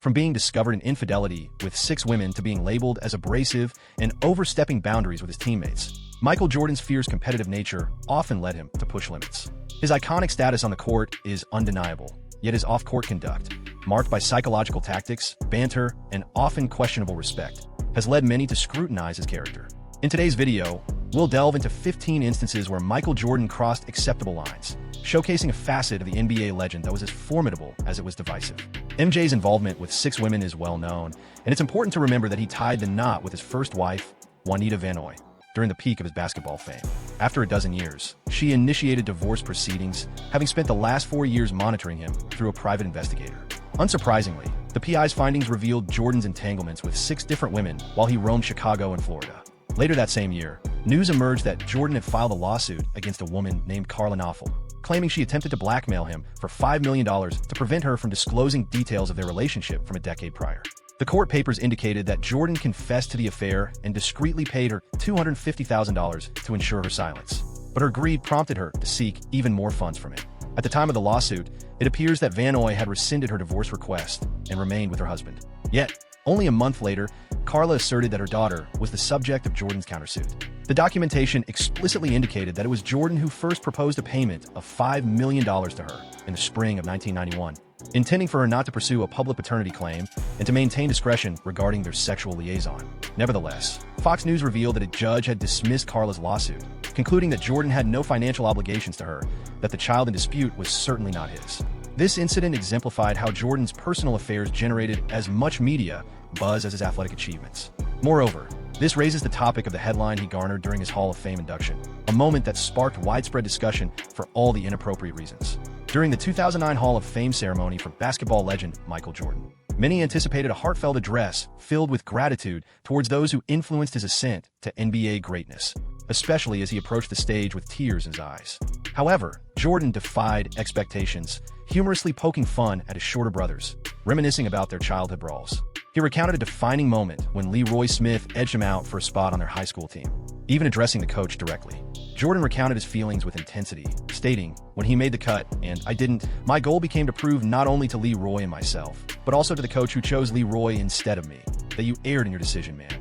From being discovered in infidelity with 6 women to being labeled as abrasive and overstepping boundaries with his teammates, Michael Jordan's fierce competitive nature often led him to push limits. His iconic status on the court is undeniable, yet his off-court conduct, marked by psychological tactics, banter, and often questionable respect, has led many to scrutinize his character. In today's video, we'll delve into 15 instances where Michael Jordan crossed acceptable lines, showcasing a facet of the NBA legend that was as formidable as it was divisive. MJ's involvement with 6 women is well known, and it's important to remember that he tied the knot with his first wife, Juanita Van Noy, during the peak of his basketball fame. After a dozen years, she initiated divorce proceedings, having spent the last 4 years monitoring him through a private investigator. Unsurprisingly, the PI's findings revealed Jordan's entanglements with 6 different women while he roamed Chicago and Florida. Later that same year, news emerged that Jordan had filed a lawsuit against a woman named Carla Knopfel, claiming she attempted to blackmail him for $5 million to prevent her from disclosing details of their relationship from a decade prior. The court papers indicated that Jordan confessed to the affair and discreetly paid her $250,000 to ensure her silence. But her greed prompted her to seek even more funds from him. At the time of the lawsuit, it appears that Van Noy had rescinded her divorce request and remained with her husband. Yet, only a month later, Carla asserted that her daughter was the subject of Jordan's countersuit. The documentation explicitly indicated that it was Jordan who first proposed a payment of $5 million to her in the spring of 1991, intending for her not to pursue a public paternity claim and to maintain discretion regarding their sexual liaison. Nevertheless, Fox News revealed that a judge had dismissed Carla's lawsuit, concluding that Jordan had no financial obligations to her, that the child in dispute was certainly not his. This incident exemplified how Jordan's personal affairs generated as much media buzz as his athletic achievements. Moreover, this raises the topic of the headline he garnered during his Hall of Fame induction, a moment that sparked widespread discussion for all the inappropriate reasons. During the 2009 Hall of Fame ceremony for basketball legend Michael Jordan, many anticipated a heartfelt address filled with gratitude towards those who influenced his ascent to NBA greatness, especially as he approached the stage with tears in his eyes. However, Jordan defied expectations, humorously poking fun at his shorter brothers, reminiscing about their childhood brawls. He recounted a defining moment when Leroy Smith edged him out for a spot on their high school team, even addressing the coach directly. Jordan recounted his feelings with intensity, stating, "When he made the cut, and I didn't, my goal became to prove not only to Leroy and myself, but also to the coach who chose Leroy instead of me, that you erred in your decision, man."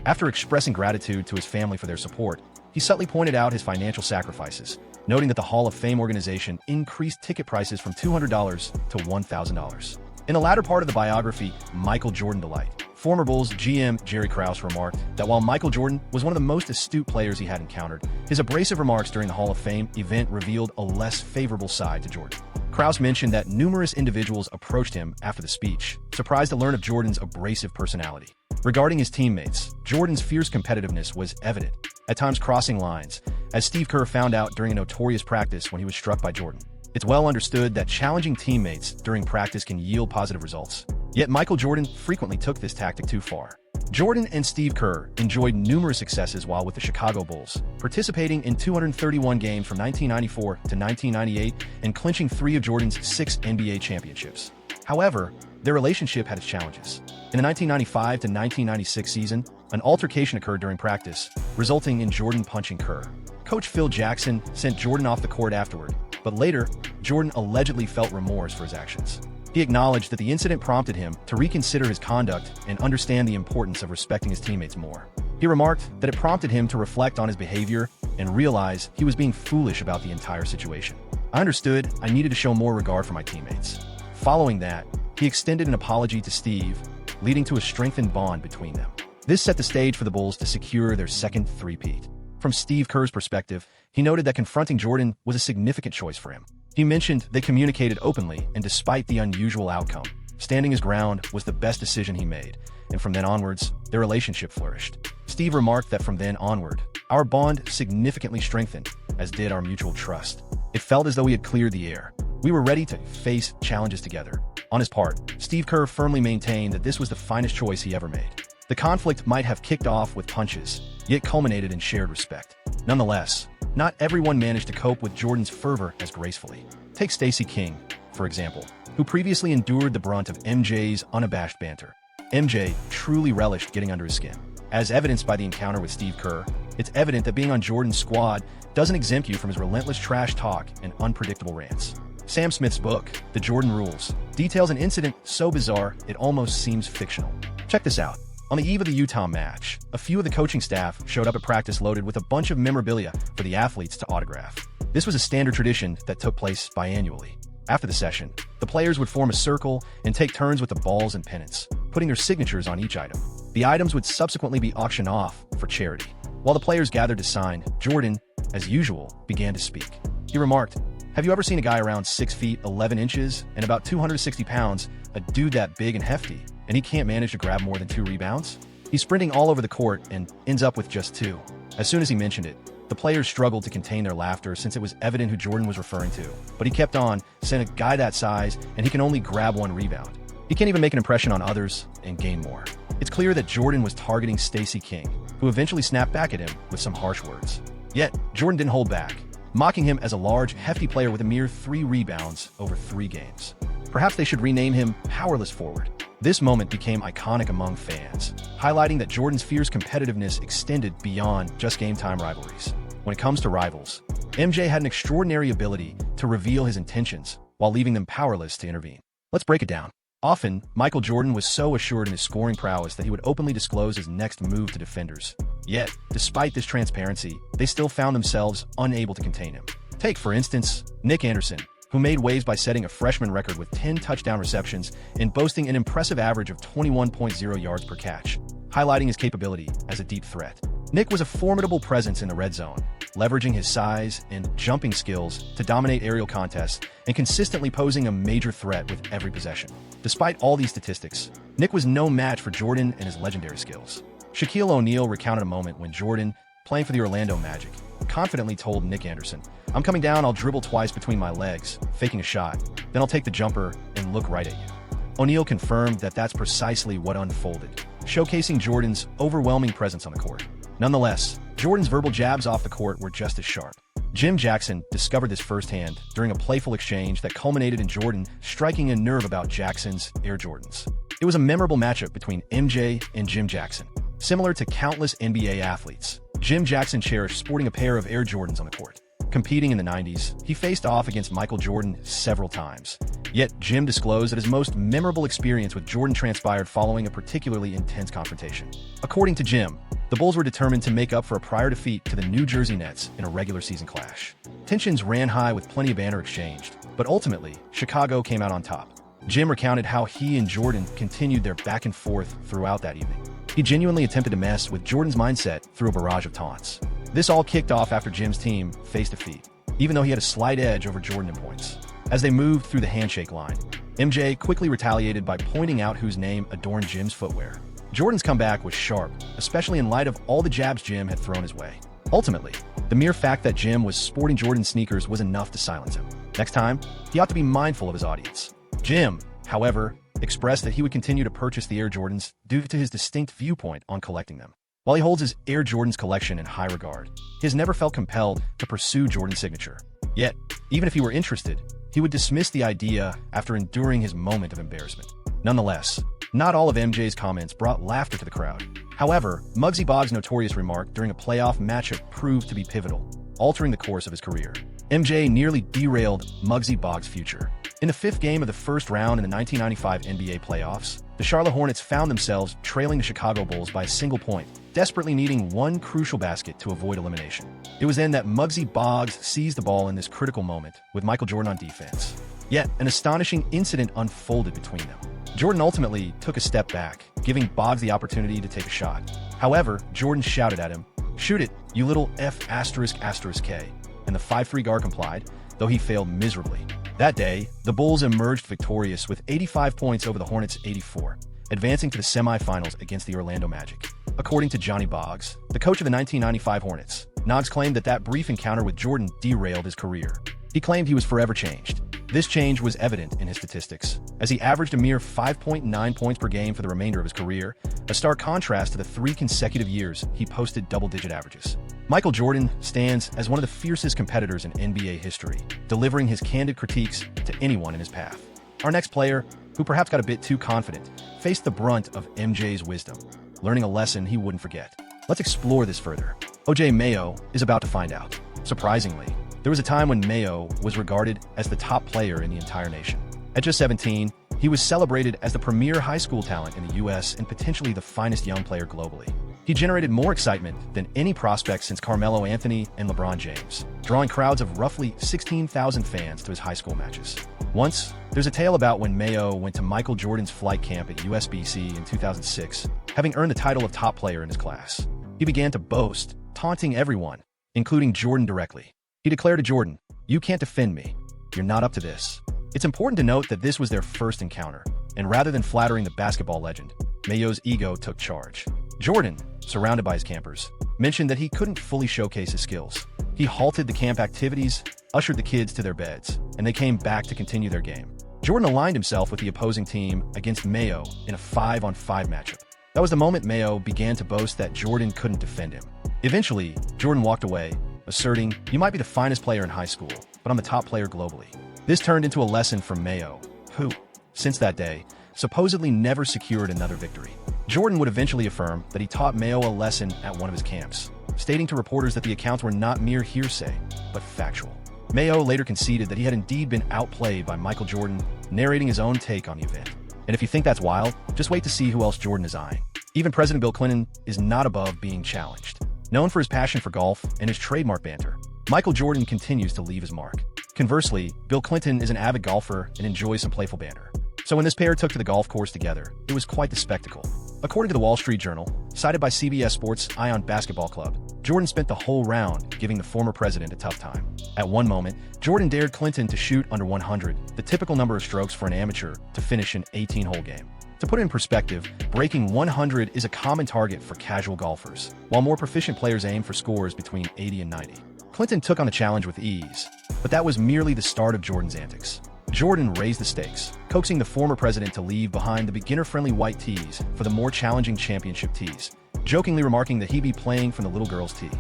After expressing gratitude to his family for their support, he subtly pointed out his financial sacrifices, noting that the Hall of Fame organization increased ticket prices from $200 to $1,000. In the latter part of the biography, Michael Jordan Delight, former Bulls GM Jerry Krause remarked that while Michael Jordan was one of the most astute players he had encountered, his abrasive remarks during the Hall of Fame event revealed a less favorable side to Jordan. Krause mentioned that numerous individuals approached him after the speech, surprised to learn of Jordan's abrasive personality. Regarding his teammates, Jordan's fierce competitiveness was evident, at times crossing lines, as Steve Kerr found out during a notorious practice when he was struck by Jordan. It's well understood that challenging teammates during practice can yield positive results. Yet Michael Jordan frequently took this tactic too far. Jordan and Steve Kerr enjoyed numerous successes while with the Chicago Bulls, participating in 231 games from 1994 to 1998 and clinching 3 of Jordan's 6 NBA championships. However, their relationship had its challenges. In the 1995 to 1996 season, an altercation occurred during practice, resulting in Jordan punching Kerr. Coach Phil Jackson sent Jordan off the court afterward, but later, Jordan allegedly felt remorse for his actions. He acknowledged that the incident prompted him to reconsider his conduct and understand the importance of respecting his teammates more. He remarked that it prompted him to reflect on his behavior and realize he was being foolish about the entire situation. "I understood I needed to show more regard for my teammates." Following that, he extended an apology to Steve, leading to a strengthened bond between them. This set the stage for the Bulls to secure their second three-peat. From Steve Kerr's perspective, he noted that confronting Jordan was a significant choice for him. He mentioned they communicated openly, and despite the unusual outcome, standing his ground was the best decision he made, and from then onwards, their relationship flourished. Steve remarked that from then onward, "Our bond significantly strengthened, as did our mutual trust. It felt as though we had cleared the air. We were ready to face challenges together." On his part, Steve Kerr firmly maintained that this was the finest choice he ever made. The conflict might have kicked off with punches, yet culminated in shared respect. Nonetheless, not everyone managed to cope with Jordan's fervor as gracefully. Take Stacey King, for example, who previously endured the brunt of MJ's unabashed banter. MJ truly relished getting under his skin. As evidenced by the encounter with Steve Kerr, it's evident that being on Jordan's squad doesn't exempt you from his relentless trash talk and unpredictable rants. Sam Smith's book, The Jordan Rules, details an incident so bizarre it almost seems fictional. Check this out. On the eve of the Utah match, a few of the coaching staff showed up at practice loaded with a bunch of memorabilia for the athletes to autograph. This was a standard tradition that took place biannually. After the session, the players would form a circle and take turns with the balls and pennants, putting their signatures on each item. The items would subsequently be auctioned off for charity. While the players gathered to sign, Jordan, as usual, began to speak. He remarked, "Have you ever seen a guy around 6 feet 11 inches and about 260 pounds, a dude that big and hefty, and he can't manage to grab more than 2 rebounds? He's sprinting all over the court and ends up with just 2. As soon as he mentioned it, the players struggled to contain their laughter since it was evident who Jordan was referring to. But he kept on, saying a guy that size and he can only grab 1 rebound. He can't even make an impression on others and gain more." It's clear that Jordan was targeting Stacey King, who eventually snapped back at him with some harsh words. Yet, Jordan didn't hold back, mocking him as a large, hefty player with a mere 3 rebounds over 3 games. Perhaps they should rename him Powerless Forward. This moment became iconic among fans, highlighting that Jordan's fierce competitiveness extended beyond just game-time rivalries. When it comes to rivals, MJ had an extraordinary ability to reveal his intentions while leaving them powerless to intervene. Let's break it down. Often, Michael Jordan was so assured in his scoring prowess that he would openly disclose his next move to defenders. Yet, despite this transparency, they still found themselves unable to contain him. Take, for instance, Nick Anderson, who made waves by setting a freshman record with 10 touchdown receptions and boasting an impressive average of 21.0 yards per catch, highlighting his capability as a deep threat. Nick was a formidable presence in the red zone, leveraging his size and jumping skills to dominate aerial contests and consistently posing a major threat with every possession. Despite all these statistics, Nick was no match for Jordan and his legendary skills. Shaquille O'Neal recounted a moment when Jordan, playing for the Orlando Magic, confidently told Nick Anderson, "I'm coming down, I'll dribble twice between my legs, faking a shot, then I'll take the jumper and look right at you." O'Neal confirmed that that's precisely what unfolded, showcasing Jordan's overwhelming presence on the court. Nonetheless, Jordan's verbal jabs off the court were just as sharp. Jim Jackson discovered this firsthand during a playful exchange that culminated in Jordan striking a nerve about Jackson's Air Jordans. It was a memorable matchup between MJ and Jim Jackson. Similar to countless NBA athletes, Jim Jackson cherished sporting a pair of Air Jordans on the court. Competing in the 90s, he faced off against Michael Jordan several times. Yet, Jim disclosed that his most memorable experience with Jordan transpired following a particularly intense confrontation. According to Jim, the Bulls were determined to make up for a prior defeat to the New Jersey Nets in a regular season clash. Tensions ran high with plenty of banter exchanged, but ultimately, Chicago came out on top. Jim recounted how he and Jordan continued their back and forth throughout that evening. He genuinely attempted to mess with Jordan's mindset through a barrage of taunts. This all kicked off after Jim's team faced defeat, even though he had a slight edge over Jordan in points. As they moved through the handshake line, MJ quickly retaliated by pointing out whose name adorned Jim's footwear. Jordan's comeback was sharp, especially in light of all the jabs Jim had thrown his way. Ultimately, the mere fact that Jim was sporting Jordan's sneakers was enough to silence him. Next time, he ought to be mindful of his audience. Jim, however, expressed that he would continue to purchase the Air Jordans due to his distinct viewpoint on collecting them. While he holds his Air Jordans collection in high regard, he has never felt compelled to pursue Jordan's signature. Yet, even if he were interested, he would dismiss the idea after enduring his moment of embarrassment. Nonetheless, not all of MJ's comments brought laughter to the crowd. However, Muggsy Bogues' notorious remark during a playoff matchup proved to be pivotal, altering the course of his career. MJ nearly derailed Muggsy Bogues' future. In the 5th game of the first round in the 1995 NBA playoffs, the Charlotte Hornets found themselves trailing the Chicago Bulls by a single point, desperately needing one crucial basket to avoid elimination. It was then that Muggsy Bogues seized the ball in this critical moment, with Michael Jordan on defense. Yet, an astonishing incident unfolded between them. Jordan ultimately took a step back, giving Bogues the opportunity to take a shot. However, Jordan shouted at him, "Shoot it, you little F***K," and the 5'3" guard complied, though he failed miserably. That day, the Bulls emerged victorious with 85 points over the Hornets' 84, advancing to the semifinals against the Orlando Magic. According to Johnny Boggs, the coach of the 1995 Hornets, Boggs claimed that brief encounter with Jordan derailed his career. He claimed he was forever changed. This change was evident in his statistics, as he averaged a mere 5.9 points per game for the remainder of his career, a stark contrast to the 3 consecutive years he posted double-digit averages. Michael Jordan stands as one of the fiercest competitors in NBA history, delivering his candid critiques to anyone in his path. Our next player, who perhaps got a bit too confident, faced the brunt of MJ's wisdom, learning a lesson he wouldn't forget. Let's explore this further. OJ Mayo is about to find out. Surprisingly, There was a time when Mayo was regarded as the top player in the entire nation. At just 17, he was celebrated as the premier high school talent in the U.S. and potentially the finest young player globally. He generated more excitement than any prospect since Carmelo Anthony and LeBron James, drawing crowds of roughly 16,000 fans to his high school matches. Once, there's a tale about when Mayo went to Michael Jordan's flight camp at USBC in 2006, having earned the title of top player in his class. He began to boast, taunting everyone, including Jordan directly. He declared to Jordan, "You can't defend me. You're not up to this." It's important to note that this was their first encounter, and rather than flattering the basketball legend, Mayo's ego took charge. Jordan, surrounded by his campers, mentioned that he couldn't fully showcase his skills. He halted the camp activities, ushered the kids to their beds, and they came back to continue their game. Jordan aligned himself with the opposing team against Mayo in a 5-on-5 matchup. That was the moment Mayo began to boast that Jordan couldn't defend him. Eventually, Jordan walked away, asserting, "You might be the finest player in high school, but I'm the top player globally." This turned into a lesson from Mayo, who, since that day, supposedly never secured another victory. Jordan would eventually affirm that he taught Mayo a lesson at one of his camps, stating to reporters that the accounts were not mere hearsay, but factual. Mayo later conceded that he had indeed been outplayed by Michael Jordan, narrating his own take on the event. And if you think that's wild, just wait to see who else Jordan is eyeing. Even President Bill Clinton is not above being challenged. Known for his passion for golf and his trademark banter, Michael Jordan continues to leave his mark. Conversely, Bill Clinton is an avid golfer and enjoys some playful banter. So when this pair took to the golf course together, it was quite the spectacle. According to the Wall Street Journal, cited by CBS Sports' Ion Basketball Club, Jordan spent the whole round giving the former president a tough time. At one moment, Jordan dared Clinton to shoot under 100, the typical number of strokes for an amateur, to finish an 18-hole game. To put it in perspective, breaking 100 is a common target for casual golfers, while more proficient players aim for scores between 80 and 90. Clinton took on the challenge with ease, but that was merely the start of Jordan's antics. Jordan raised the stakes, coaxing the former president to leave behind the beginner-friendly white tees for the more challenging championship tees, jokingly remarking that he'd be playing from the little girl's tee.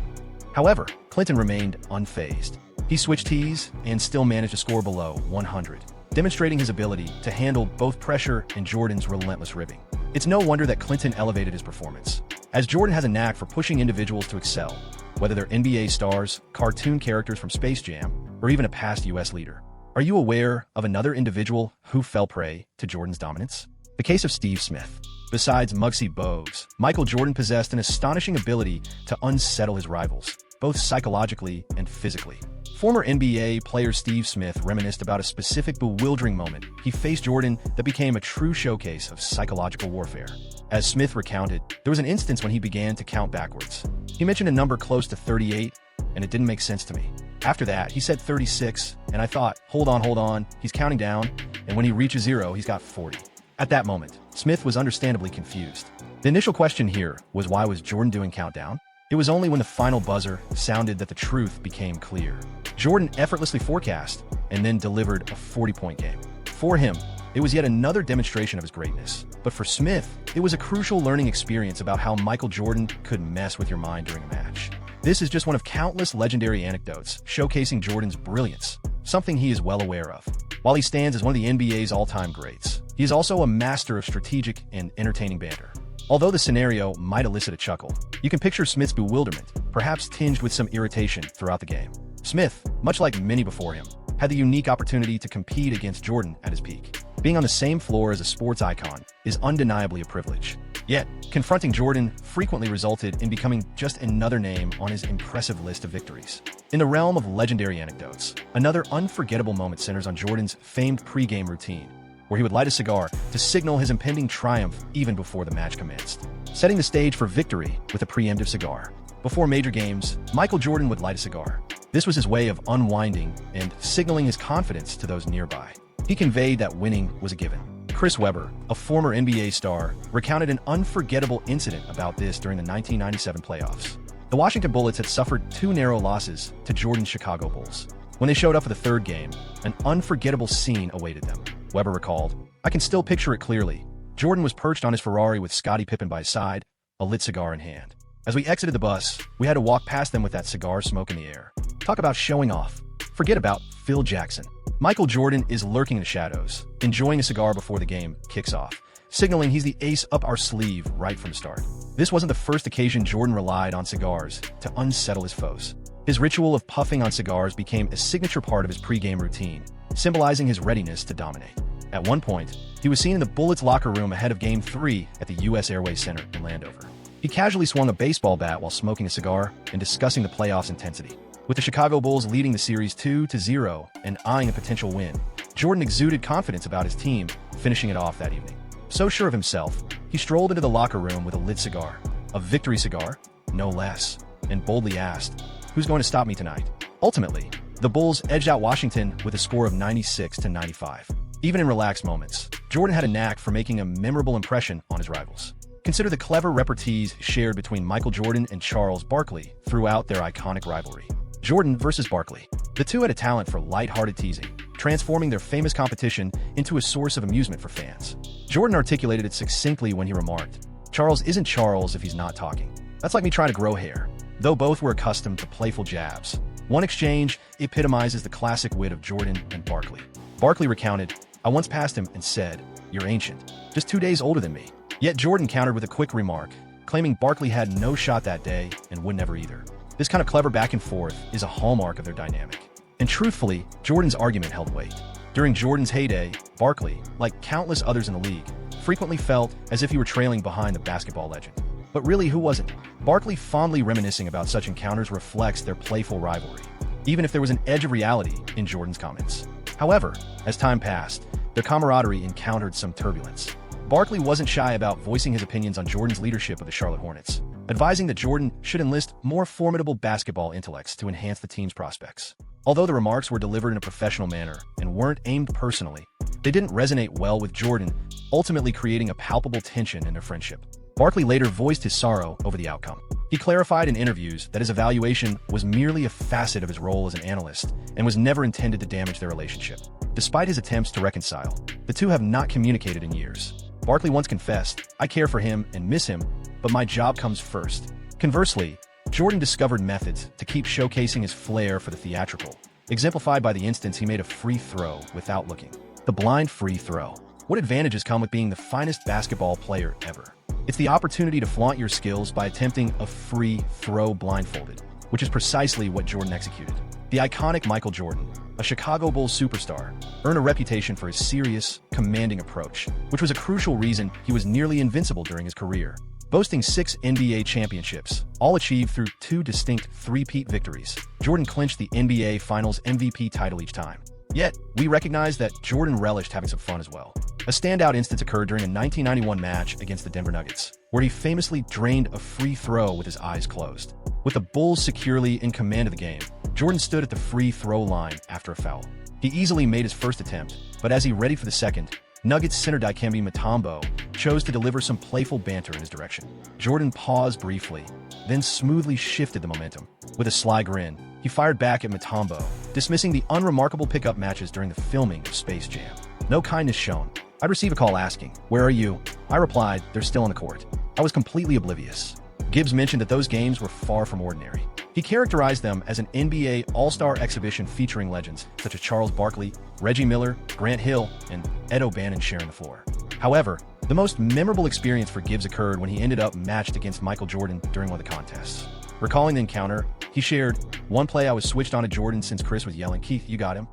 However, Clinton remained unfazed. He switched tees and still managed to score below 100, demonstrating his ability to handle both pressure and Jordan's relentless ribbing. It's no wonder that Clinton elevated his performance, as Jordan has a knack for pushing individuals to excel, whether they're NBA stars, cartoon characters from Space Jam, or even a past U.S. leader. Are you aware of another individual who fell prey to Jordan's dominance? The case of Steve Smith. Besides Muggsy Bogues, Michael Jordan possessed an astonishing ability to unsettle his rivals, both psychologically and physically. Former NBA player Steve Smith reminisced about a specific bewildering moment he faced Jordan that became a true showcase of psychological warfare. As Smith recounted, there was an instance when he began to count backwards. He mentioned a number close to 38, and it didn't make sense to me. After that, he said 36, and I thought, hold on, he's counting down, and when he reaches 0, he's got 40. At that moment, Smith was understandably confused. The initial question here was, why was Jordan doing countdown? It was only when the final buzzer sounded that the truth became clear. Jordan effortlessly forecast and then delivered a 40-point game. For him, it was yet another demonstration of his greatness. But for Smith, it was a crucial learning experience about how Michael Jordan could mess with your mind during a match. This is just one of countless legendary anecdotes showcasing Jordan's brilliance, something he is well aware of. While he stands as one of the NBA's all-time greats, he is also a master of strategic and entertaining banter. Although the scenario might elicit a chuckle, you can picture Smith's bewilderment, perhaps tinged with some irritation throughout the game. Smith, much like many before him, had the unique opportunity to compete against Jordan at his peak. Being on the same floor as a sports icon is undeniably a privilege. Yet, confronting Jordan frequently resulted in becoming just another name on his impressive list of victories. In the realm of legendary anecdotes, another unforgettable moment centers on Jordan's famed pre-game routine, where he would light a cigar to signal his impending triumph even before the match commenced, setting the stage for victory with a preemptive cigar. Before major games, Michael Jordan would light a cigar. This was his way of unwinding and signaling his confidence to those nearby. He conveyed that winning was a given. Chris Webber, a former NBA star, recounted an unforgettable incident about this during the 1997 playoffs. The Washington Bullets had suffered 2 narrow losses to Jordan's Chicago Bulls. When they showed up for the third game, an unforgettable scene awaited them. Webber recalled, "I can still picture it clearly. Jordan was perched on his Ferrari with Scottie Pippen by his side, a lit cigar in hand. As we exited the bus, we had to walk past them with that cigar smoke in the air. Talk about showing off. Forget about Phil Jackson. Michael Jordan is lurking in the shadows, enjoying a cigar before the game kicks off, signaling he's the ace up our sleeve right from the start." This wasn't the first occasion Jordan relied on cigars to unsettle his foes. His ritual of puffing on cigars became a signature part of his pre-game routine, symbolizing his readiness to dominate. At one point, he was seen in the Bullets locker room ahead of Game 3 at the U.S. Airways Center in Landover. He casually swung a baseball bat while smoking a cigar and discussing the playoffs' intensity. With the Chicago Bulls leading the series 2-0 and eyeing a potential win, Jordan exuded confidence about his team, finishing it off that evening. So sure of himself, he strolled into the locker room with a lit cigar, a victory cigar, no less, and boldly asked, "Who's going to stop me tonight?" Ultimately, the Bulls edged out Washington with a score of 96-95. Even in relaxed moments, Jordan had a knack for making a memorable impression on his rivals. Consider the clever repartees shared between Michael Jordan and Charles Barkley throughout their iconic rivalry. Jordan versus Barkley. The two had a talent for light-hearted teasing, transforming their famous competition into a source of amusement for fans. Jordan articulated it succinctly when he remarked, "Charles isn't Charles if he's not talking. That's like me trying to grow hair." Though both were accustomed to playful jabs, one exchange epitomizes the classic wit of Jordan and Barkley. Barkley recounted, "I once passed him and said, 'You're ancient, just 2 days older than me.' Yet Jordan countered with a quick remark, claiming Barkley had no shot that day and would never either." This kind of clever back and forth is a hallmark of their dynamic. And truthfully, Jordan's argument held weight. During Jordan's heyday, Barkley, like countless others in the league, frequently felt as if he were trailing behind the basketball legend. But really, who wasn't? Barkley fondly reminiscing about such encounters reflects their playful rivalry, even if there was an edge of reality in Jordan's comments. However, as time passed, their camaraderie encountered some turbulence. Barkley wasn't shy about voicing his opinions on Jordan's leadership of the Charlotte Hornets, advising that Jordan should enlist more formidable basketball intellects to enhance the team's prospects. Although the remarks were delivered in a professional manner and weren't aimed personally, they didn't resonate well with Jordan, ultimately creating a palpable tension in their friendship. Barkley later voiced his sorrow over the outcome. He clarified in interviews that his evaluation was merely a facet of his role as an analyst and was never intended to damage their relationship. Despite his attempts to reconcile, the two have not communicated in years. Barkley once confessed, "I care for him and miss him, but my job comes first." Conversely, Jordan discovered methods to keep showcasing his flair for the theatrical, exemplified by the instance he made a free throw without looking. The blind free throw. What advantages come with being the finest basketball player ever? It's the opportunity to flaunt your skills by attempting a free throw blindfolded, which is precisely what Jordan executed. The iconic Michael Jordan, a Chicago Bulls superstar, earned a reputation for his serious, commanding approach, which was a crucial reason he was nearly invincible during his career. Boasting 6 NBA championships, all achieved through 2 distinct three-peat victories, Jordan clinched the NBA Finals MVP title each time. Yet, we recognize that Jordan relished having some fun as well. A standout instance occurred during a 1991 match against the Denver Nuggets, where he famously drained a free throw with his eyes closed. With the Bulls securely in command of the game, Jordan stood at the free throw line after a foul. He easily made his first attempt, but as he readied for the second, Nuggets center Dikembe Mutombo chose to deliver some playful banter in his direction. Jordan paused briefly, then smoothly shifted the momentum. With a sly grin, he fired back at Mutombo, dismissing the unremarkable pickup matches during the filming of Space Jam. No kindness shown. I'd receive a call asking, "Where are you?" I replied, "They're still on the court." I was completely oblivious. Gibbs mentioned that those games were far from ordinary. He characterized them as an NBA All-Star exhibition featuring legends such as Charles Barkley, Reggie Miller, Grant Hill, and Ed O'Bannon sharing the floor. However, the most memorable experience for Gibbs occurred when he ended up matched against Michael Jordan during one of the contests. Recalling the encounter, he shared, "One play I was switched on to Jordan since Chris was yelling, 'Keith, you got him.'